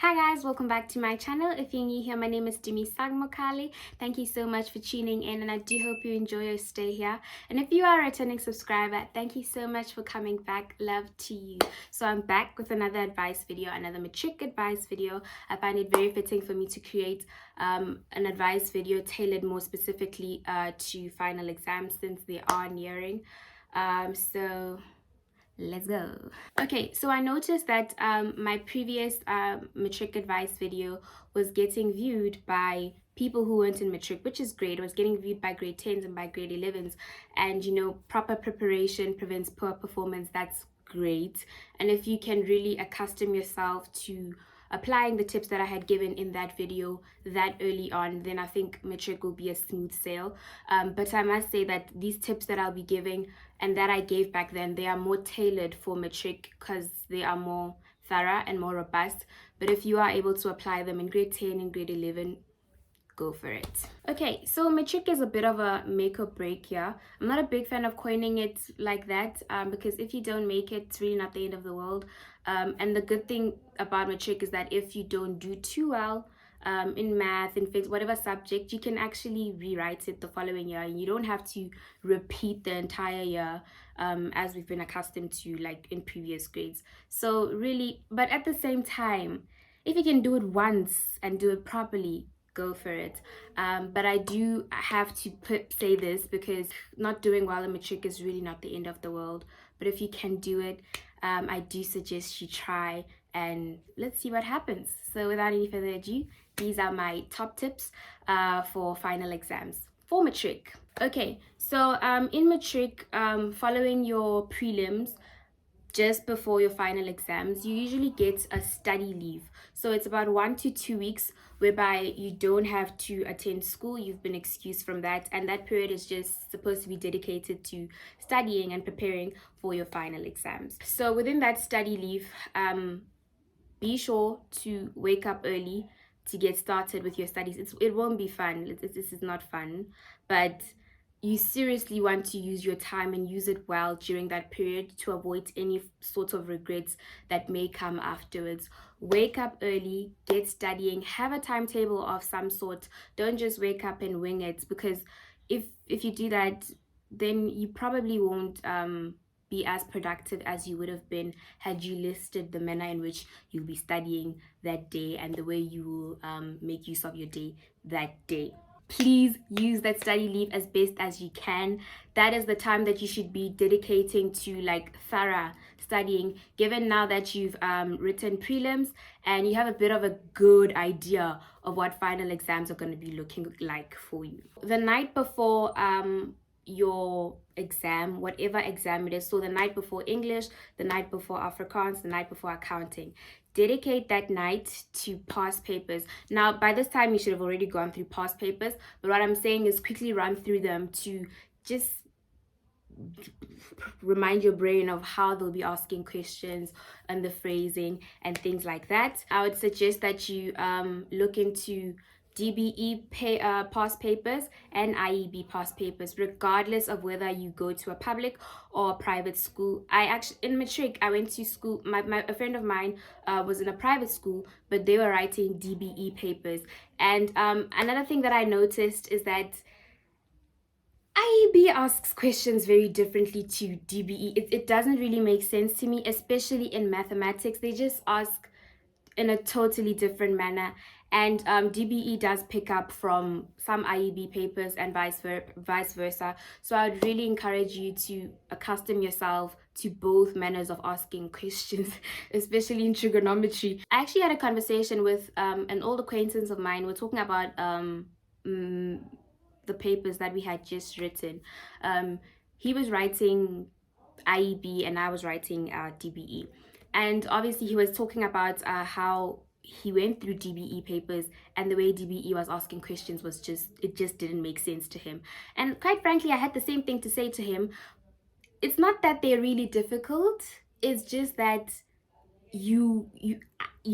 Hi guys, welcome back to my channel. If you're new here, my name is Dumi Sagmokali. Thank you so much for tuning in, and I do hope you enjoy your stay here. And if you are a returning subscriber, thank you so much for coming back. Love to you. So I'm back with another advice video, another matric advice video. I find it very fitting for me to create an advice video tailored more specifically to final exams since they are nearing. So let's go. Okay, so I noticed that my previous matric advice video was getting viewed by people who weren't in matric, which is great. It was getting viewed by grade 10s and by grade 11s, and you know, proper preparation prevents poor performance. That's great. And if you can really accustom yourself to applying the tips that I had given in that video that early on, then I think matric will be a smooth sail. But I must say that these tips that I'll be giving and that I gave back then, they are more tailored for matric because they are more thorough and more robust. But if you are able to apply them in grade 10 and grade 11, go for it. Okay, so matric is a bit of a make or break here. I'm not a big fan of coining it like that because if you don't make it, it's really not the end of the world. And the good thing about matric is that if you don't do too well in math, in physics, whatever subject, you can actually rewrite it the following year. You don't have to repeat the entire year as we've been accustomed to like in previous grades. So really, but at the same time, if you can do it once and do it properly, go for it. But I do have to say this because not doing well in matric is really not the end of the world. But if you can do it, I do suggest you try and let's see what happens. So without any further ado, these are my top tips for final exams for matric. Okay, so in matric, following your prelims, just before your final exams, you usually get a study leave. So it's about 1 to 2 weeks whereby you don't have to attend school. You've been excused from that, and that period is just supposed to be dedicated to studying and preparing for your final exams. So within that study leave, be sure to wake up early to get started with your studies. It won't be fun. This is not fun, but you seriously want to use your time and use it well during that period to avoid any sort of regrets that may come afterwards. Wake up early, get studying, have a timetable of some sort. Don't just wake up and wing it, because if you do that, then you probably won't be as productive as you would have been had you listed the manner in which you'll be studying that day and the way you will make use of your day that day. Please use that study leave as best as you can. That is the time that you should be dedicating to like thorough studying, given now that you've written prelims and you have a bit of a good idea of what final exams are going to be looking like for you. The night before your exam, whatever exam it is, so the night before English, the night before Afrikaans, the night before accounting, dedicate that night to past papers. Now by this time you should have already gone through past papers, but what I'm saying is quickly run through them to just remind your brain of how they'll be asking questions and the phrasing and things like that. I would suggest that you look into DBE past papers and IEB past papers, regardless of whether you go to a public or a private school. I actually, in matric, I went to school, a friend of mine was in a private school, but they were writing DBE papers. And another thing that I noticed is that IEB asks questions very differently to DBE. It doesn't really make sense to me, especially in mathematics. They just ask in a totally different manner, and DBE does pick up from some IEB papers and vice versa. So I would really encourage you to accustom yourself to both manners of asking questions, especially in trigonometry. I actually had a conversation with an old acquaintance of mine. We're talking about the papers that we had just written. He was writing IEB and I was writing DBE. And obviously he was talking about how he went through DBE papers and the way DBE was asking questions was it just didn't make sense to him. And quite frankly, I had the same thing to say to him. It's not that they're really difficult. It's just that you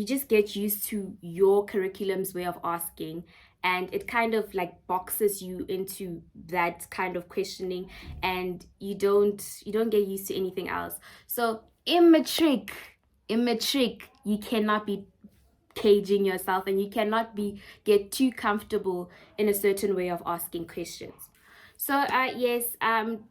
just get used to your curriculum's way of asking, and it kind of like boxes you into that kind of questioning, and you don't get used to anything else. So in matric, you cannot be caging yourself, and you cannot get too comfortable in a certain way of asking questions. So yes,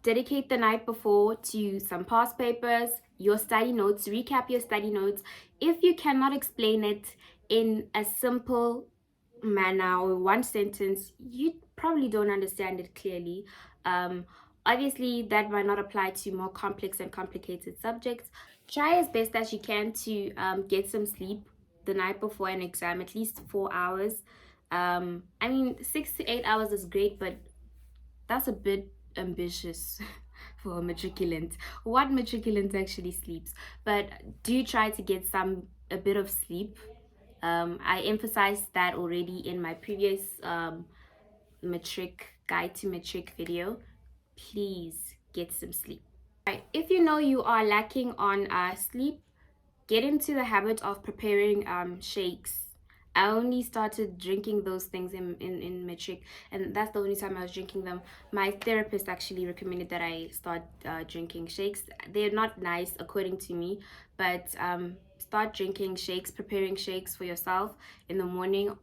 dedicate the night before to some past papers, your study notes, recap your study notes. If you cannot explain it in a simple manner or one sentence, you probably don't understand it clearly. Obviously, that might not apply to more complex and complicated subjects. Try as best as you can to get some sleep the night before an exam, at least 4 hours. I mean, 6 to 8 hours is great, but that's a bit ambitious for a matriculant. What matriculant actually sleeps? But do try to get a bit of sleep. I emphasized that already in my previous matric guide to matric video. Please get some sleep. Right. If you know you are lacking on sleep, get into the habit of preparing shakes. I only started drinking those things in matric, and that's the only time I was drinking them. My therapist actually recommended that I start drinking shakes. They're not nice according to me, but start drinking shakes, preparing shakes for yourself in the morning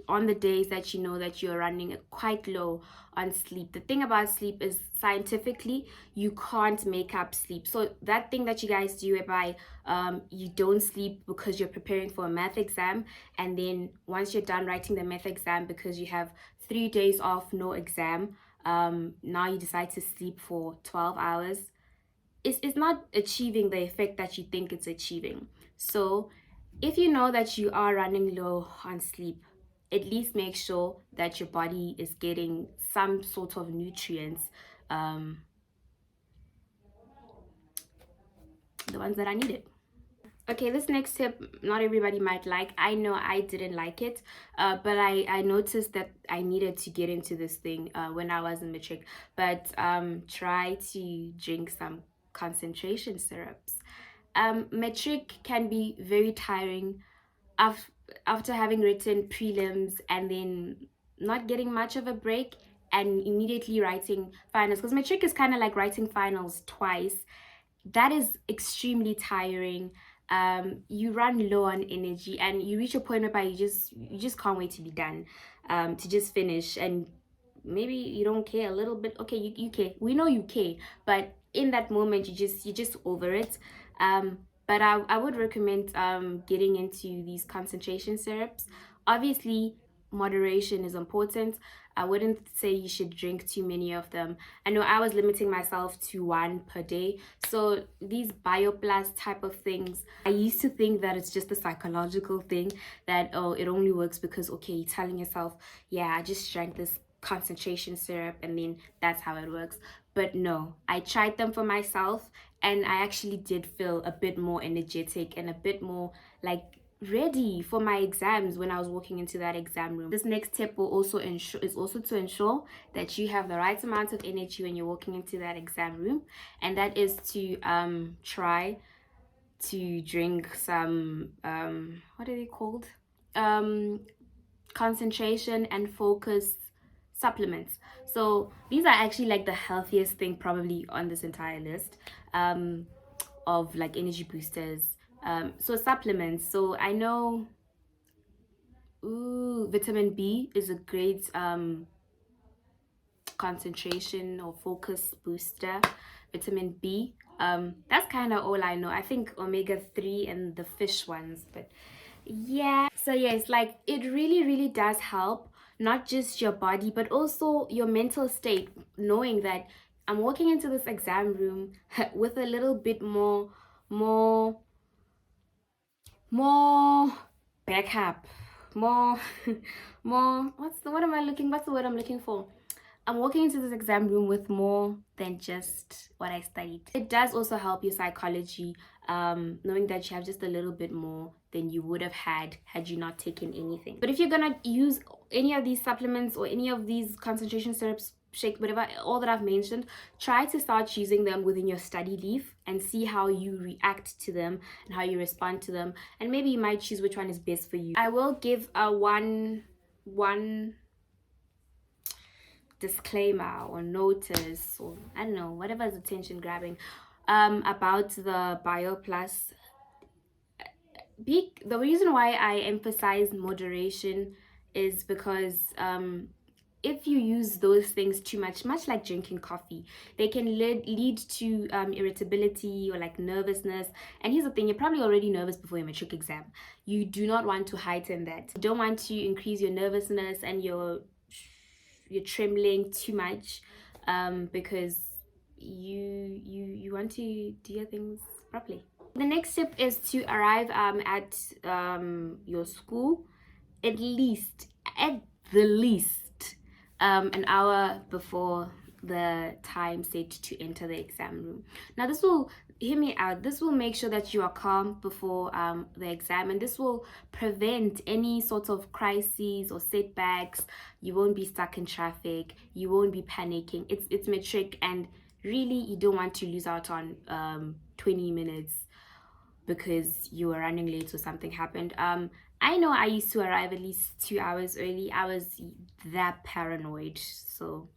on the days that you know that you're running quite low on sleep. The thing about sleep is scientifically you can't make up sleep. So that thing that you guys do whereby you don't sleep because you're preparing for a math exam, and then once you're done writing the math exam because you have 3 days off, no exam, now you decide to sleep for 12 hours, it's not achieving the effect that you think it's achieving. So if you know that you are running low on sleep, at least make sure that your body is getting some sort of nutrients, the ones that are needed. Okay, this next tip, not everybody might like. I know I didn't like it, but I noticed that I needed to get into this thing when I was in matric. But try to drink some concentration syrups. Matric can be very tiring after having written prelims and then not getting much of a break and immediately writing finals, because matric is kind of like writing finals twice. That is extremely tiring. You run low on energy and you reach a point whereby you just can't wait to be done, to just finish. And maybe you don't care a little bit. Okay, you care, we know you care, but in that moment you just over it. But I would recommend getting into these concentration syrups. Obviously moderation is important. I wouldn't say you should drink too many of them. I know I was limiting myself to one per day. So these BioPlus type of things, I used to think that it's just a psychological thing, that oh, it only works because, okay, you're telling yourself, yeah, I just drank this concentration syrup and then that's how it works. But no, I tried them for myself and I actually did feel a bit more energetic and a bit more like ready for my exams when I was walking into that exam room. This next tip will also to ensure that you have the right amount of energy when you're walking into that exam room, and that is to try to drink some what are they called, concentration and focus supplements. So these are actually like the healthiest thing probably on this entire list of like energy boosters. So supplements, so I know vitamin B is a great concentration or focus booster. Vitamin B, that's kind of all I know. I think omega-3 and the fish ones, but yeah. So yes, like it really does help not just your body but also your mental state, knowing that I'm walking into this exam room with a little bit more more backup, more more what's the word I'm looking for. I'm walking into this exam room with more than just what I studied. It does also help your psychology, knowing that you have just a little bit more than you would have had you not taken anything. But if you're gonna use any of these supplements or any of these concentration syrups, shakes, whatever, all that I've mentioned, try to start using them within your study leave and see how you react to them and how you respond to them, and maybe you might choose which one is best for you. I will give a one disclaimer or notice, or I don't know, whatever is attention grabbing, about the BioPlus. the reason why I emphasize moderation is because if you use those things too much like drinking coffee, they can lead to irritability or like nervousness. And here's the thing, you're probably already nervous before your matric exam. You do not want to heighten that. You don't want to increase your nervousness and you're trembling too much, because you want to do your things properly. The next step is to arrive at your school at the least an hour before the time set to enter the exam room. Now this will, hear me out, this will make sure that you are calm before the exam, and this will prevent any sort of crises or setbacks. You won't be stuck in traffic, you won't be panicking. It's matric, and really you don't want to lose out on 20 minutes because you were running late or something happened. I know I used to arrive at least 2 hours early. I was that paranoid. So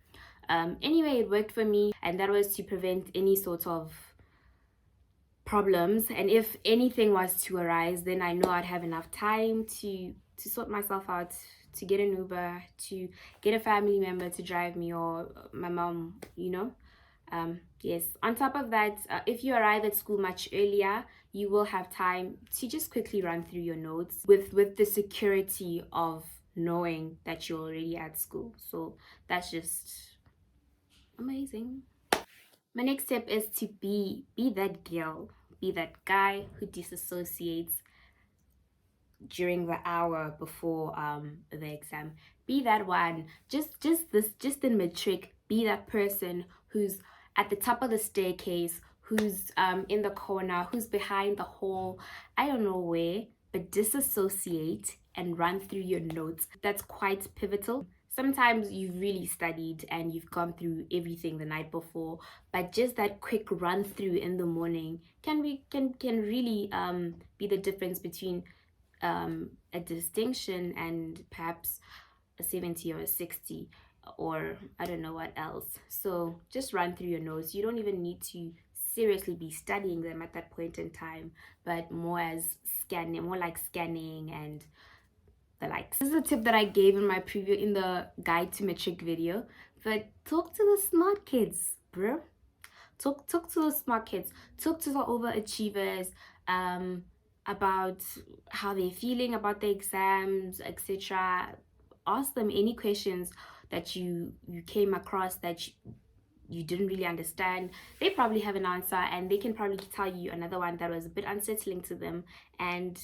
anyway, it worked for me, and that was to prevent any sort of problems. And if anything was to arise, then I know I'd have enough time to sort myself out, to get an Uber, to get a family member to drive me, or my mom, you know. Yes, on top of that, if you arrive at school much earlier, you will have time to just quickly run through your notes with the security of knowing that you're already at school. So that's just amazing. My next step is to be that girl, be that guy who disassociates during the hour before the exam. Be that one, just in matric, be that person who's at the top of the staircase, who's in the corner, who's behind the hall, I don't know where, but disassociate and run through your notes. That's quite pivotal. Sometimes you've really studied and you've gone through everything the night before, but just that quick run through in the morning can really be the difference between a distinction and perhaps a 70 or a 60, or I don't know what else. So just run through your notes. You don't even need to seriously be studying them at that point in time, but more like scanning and the likes. This is a tip that I gave in my preview in the guide to matric video, but talk to the smart kids, bro. Talk to the smart kids. Talk to the overachievers about how they're feeling about the exams, etc. Ask them any questions that you came across that you didn't really understand. They probably have an answer, and they can probably tell you another one that was a bit unsettling to them, and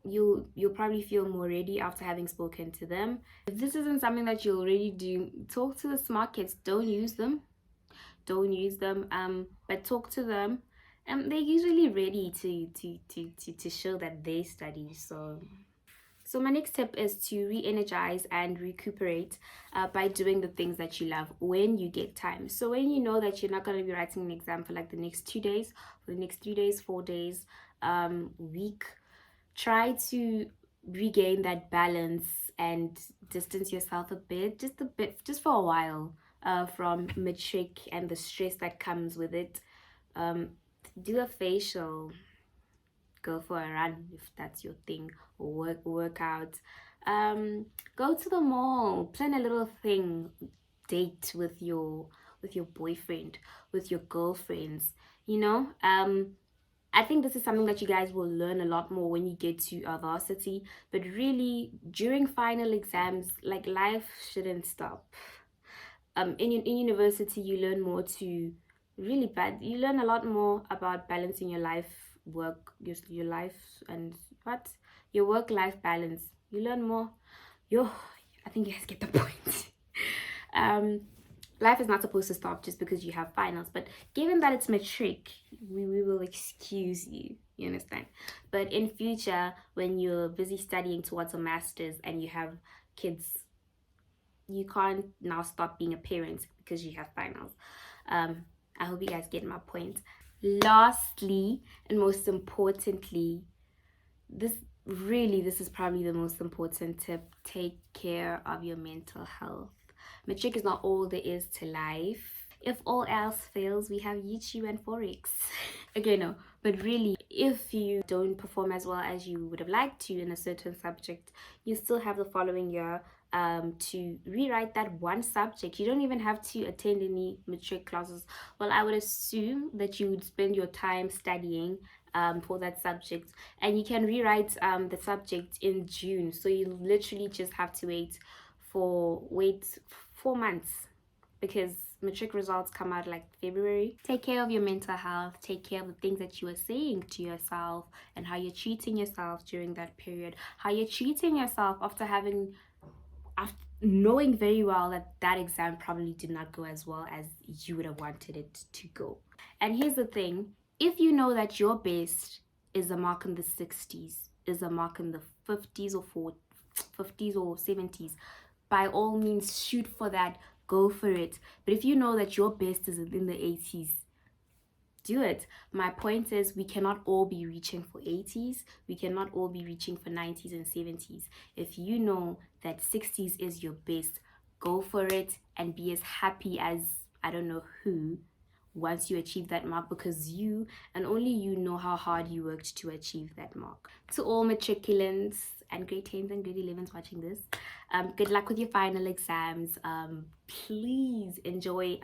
you'll probably feel more ready after having spoken to them. If this isn't something that you already do, talk to the smart kids. Don't use them, but talk to them. They're usually ready to show that they study. So my next tip is to re-energize and recuperate by doing the things that you love when you get time. So when you know that you're not going to be writing an exam for like the next 2 days, for the next 3 days, 4 days, week, try to regain that balance and distance yourself a bit, just for a while, from matric and the stress that comes with it. Do a facial, go for a run if that's your thing, or work out. Go to the mall, plan a little date with your boyfriend, with your girlfriends, you know. I think this is something that you guys will learn a lot more when you get to varsity, but really during final exams, like, life shouldn't stop. In university, you learn more to you learn a lot more about balancing your life, your life, and your work-life balance. You learn more. I think you guys get the point. Life is not supposed to stop just because you have finals, but given that it's matric, we will excuse you understand? But in future, when you're busy studying towards a master's and you have kids, you can't now stop being a parent because you have finals. I hope you guys get my point. Lastly, and most importantly, this is probably the most important tip: take care of your mental health. Matric is not all there is to life. If all else fails, we have YouTube and Forex. Okay, no, but really, if you don't perform as well as you would have liked to in a certain subject, you still have the following year to rewrite that one subject. You don't even have to attend any matric classes. Well, I would assume that you would spend your time studying for that subject, and you can rewrite the subject in June. So you literally just have to wait 4 months, because matric results come out like February. Take care of your mental health, take care of the things that you are saying to yourself, and how you're treating yourself during that period, how you're treating yourself after knowing very well that that exam probably did not go as well as you would have wanted it to go. And here's the thing, if you know that your best is a mark in the 60s, is a mark in the 50s or 70s, by all means shoot for that, go for it. But if you know that your best is in the 80s, do it. My point is, we cannot all be reaching for 80s, we cannot all be reaching for 90s and 70s. If you know that 60s is your best, go for it and be as happy as I don't know who once you achieve that mark, because you and only you know how hard you worked to achieve that mark. To all matriculants and grade 10s and grade 11s watching this, good luck with your final exams. Please enjoy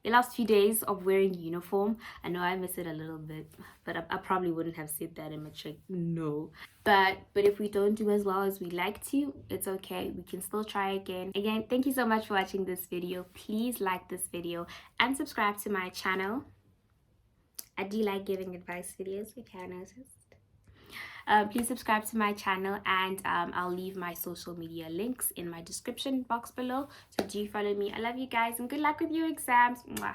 your last few days of wearing uniform. I know I miss it a little bit, but I probably wouldn't have said that in matric, no. But if we don't do as well as we like to, it's okay, we can still try again. Thank you so much for watching this video. Please like this video and subscribe to my channel. I do like giving advice videos, if you haven't noticed. Please subscribe to my channel, and I'll leave my social media links in my description box below, so do follow me. I love you guys, and good luck with your exams. Mwah.